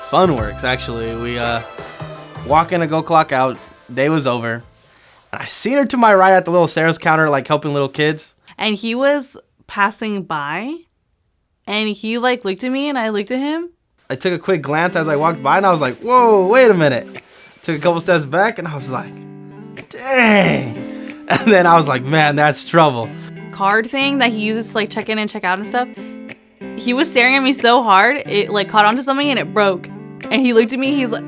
fun works, actually. We walk in to go clock out. Day was over. I seen her to my right at the little sales counter, like helping little kids. And he was passing by, and he like looked at me, and I looked at him. I took a quick glance as I walked by, and I was like, whoa, wait a minute. Took a couple steps back, and I was like, dang. And then I was like, man, that's trouble. Card thing that he uses to like check in and check out and stuff. He was staring at me so hard, it like caught onto something and it broke. And he looked at me, he's like,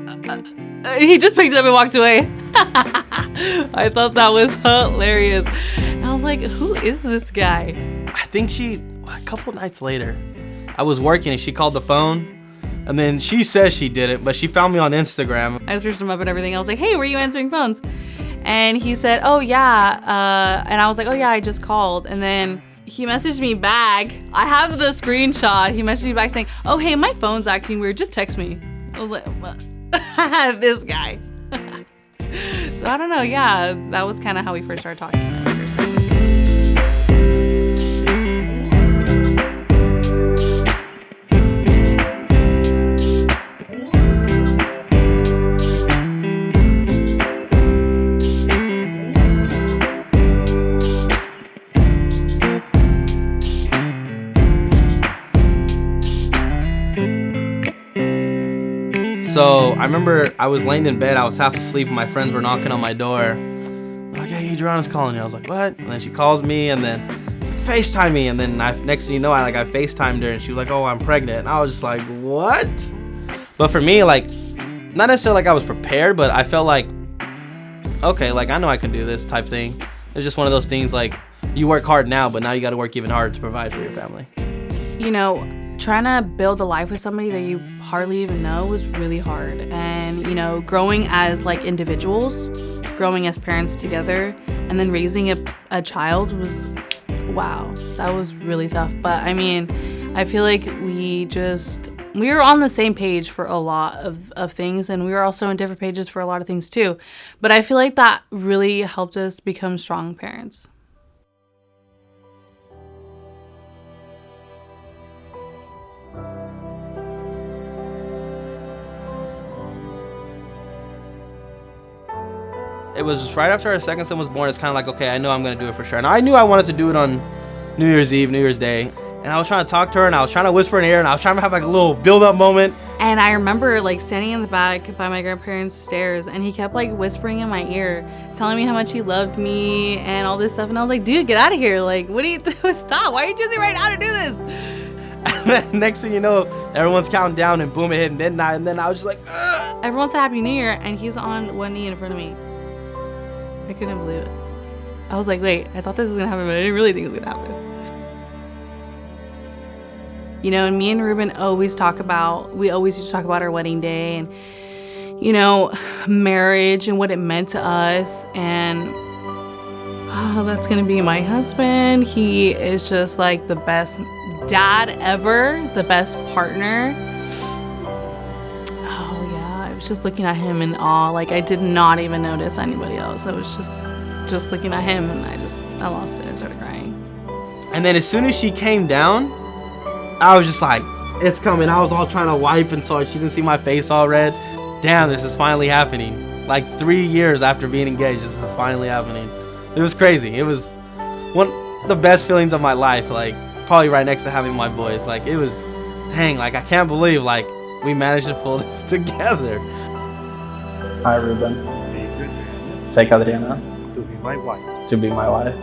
he just picked it up and walked away. I thought that was hilarious. And I was like, who is this guy? I think a couple nights later, I was working and she called the phone. And then she says she did it, but she found me on Instagram. I searched him up and everything. I was like, hey, were you answering phones? And he said, oh, yeah. And I was like, oh, yeah, I just called. And then he messaged me back. I have the screenshot. He messaged me back saying, oh, hey, my phone's acting weird. Just text me. I was like, this guy. So I don't know. Yeah, that was kind of how we first started talking. So I remember I was laying in bed, I was half asleep, and my friends were knocking on my door. Like, hey, Adriana's calling you. I was like, what? And then she calls me, and then FaceTime me, and then next thing you know, I FaceTimed her, and she was like, oh, I'm pregnant. And I was just like, what? But for me, like, not necessarily like I was prepared, but I felt like, okay, like I know I can do this type thing. It's just one of those things like you work hard now, but now you got to work even harder to provide for your family. You know, trying to build a life with somebody that you hardly even know was really hard. And, you know, growing as like individuals, growing as parents together, and then raising a child was, wow, that was really tough. But I mean, I feel like we were on the same page for a lot of things, and we were also on different pages for a lot of things too. But I feel like that really helped us become strong parents. It was right after our second son was born. It's kind of like, okay, I know I'm going to do it for sure. And I knew I wanted to do it on New Year's Eve, New Year's Day. And I was trying to talk to her, and I was trying to whisper in her ear, and I was trying to have like a little build-up moment. And I remember like standing in the back by my grandparents' stairs, and he kept like whispering in my ear, telling me how much he loved me and all this stuff. And I was like, dude, get out of here. Like, what are you doing? Stop. Why are you choosing right now to do this? And then next thing you know, everyone's counting down, and boom, it hit midnight. And then I was just like, ugh. Everyone said Happy New Year, and he's on one knee in front of me. I couldn't believe it. I was like, wait, I thought this was gonna happen, but I didn't really think it was gonna happen. You know, and me and Ruben always used to talk about our wedding day and, you know, marriage and what it meant to us. And that's gonna be my husband. He is just like the best dad ever, the best partner. Oh yeah, I was just looking at him in awe. Like I did not even notice anybody else. I was just looking at him, and I lost it. I started crying. And then as soon as she came down, I was just like, it's coming. I was all trying to wipe, and so she didn't see my face all red. Damn, this is finally happening. Like 3 years after being engaged, this is finally happening. It was crazy. It was one of the best feelings of my life. Like probably right next to having my boys. Like it was, dang, like I can't believe like we managed to pull this together. Hi, Ruben. Take Adriana to be my wife. To be my wife.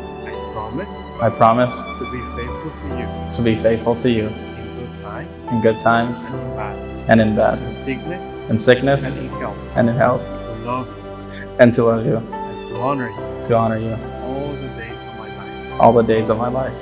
I promise to be faithful to you. To be faithful to you. In good times. In good times. And in bad. And in bad. In sickness. And in health. And in health. To love you. And to love you. And to honor you. To honor you. All the days of my life. All the days of my life.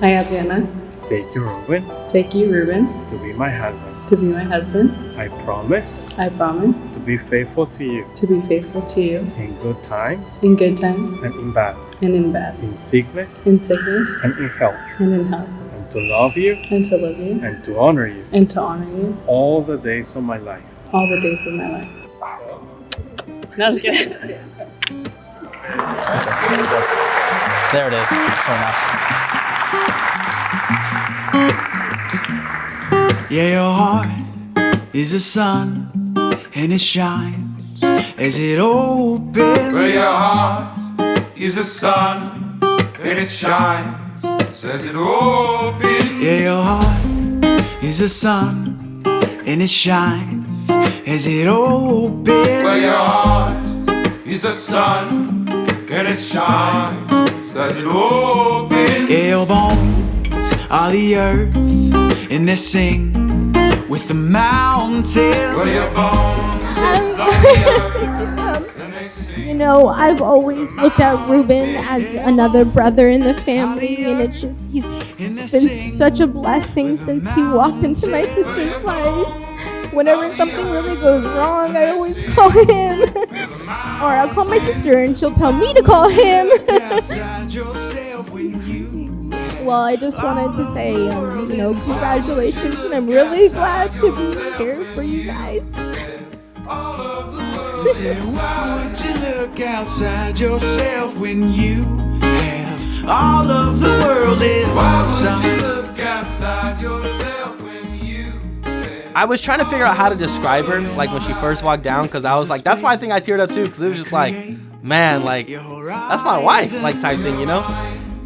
Hi, Adriana. Take you, Ruben. Take you, Ruben. To be my husband. To be my husband. I promise. I promise. To be faithful to you. To be faithful to you. In good times. In good times. And in bad. And in bad. In sickness. In sickness. And in health. And in health. And to love you. And to love you. And to honor you. And to honor you. All the days of my life. All the days of my life. No, I'm just kidding. There it is. Fair enough. Yeah, your heart is the sun, and it shines as it opens. Where your heart is the sun, and it shines as it opens. Yeah, your heart is the sun, and it shines as it opens. Where your heart is the sun, and it shines as it opens. Yeah, your bones are the earth, and they sing with the mountains. Where your bones are the earth, and they sing. You know, I've always looked at Ruben as another brother in the family, and it's just, he's been such a blessing since he walked into my sister's life. Whenever something really goes wrong, I always call him. Or I'll call my sister and she'll tell me to call him. Well, I just wanted to say, you know, congratulations, and I'm really glad to be here for you guys. Why would you look outside yourself when you have all of the world is Why would you awesome? look outside yourself when you I was trying to figure out how to describe her, like when she first walked down, because I was like, that's why I think I teared up too, because it was just like, man, like, that's my wife, like, type thing, you know?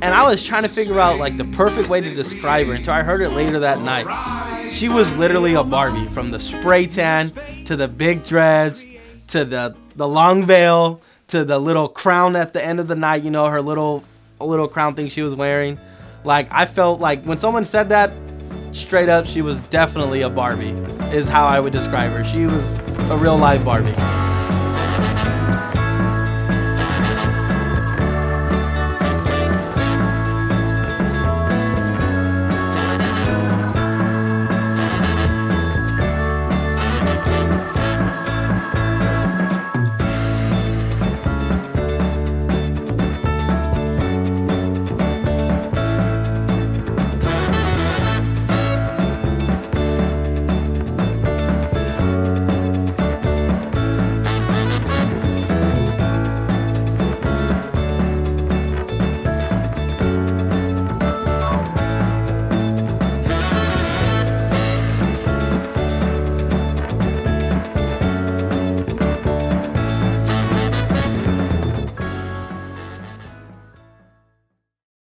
And I was trying to figure out, like, the perfect way to describe her until I heard it later that night. She was literally a Barbie, from the spray tan, to the big dreads, to the long veil, to the little crown at the end of the night, you know, her little crown thing she was wearing. Like, I felt like when someone said that, straight up, she was definitely a Barbie, is how I would describe her. She was a real life Barbie.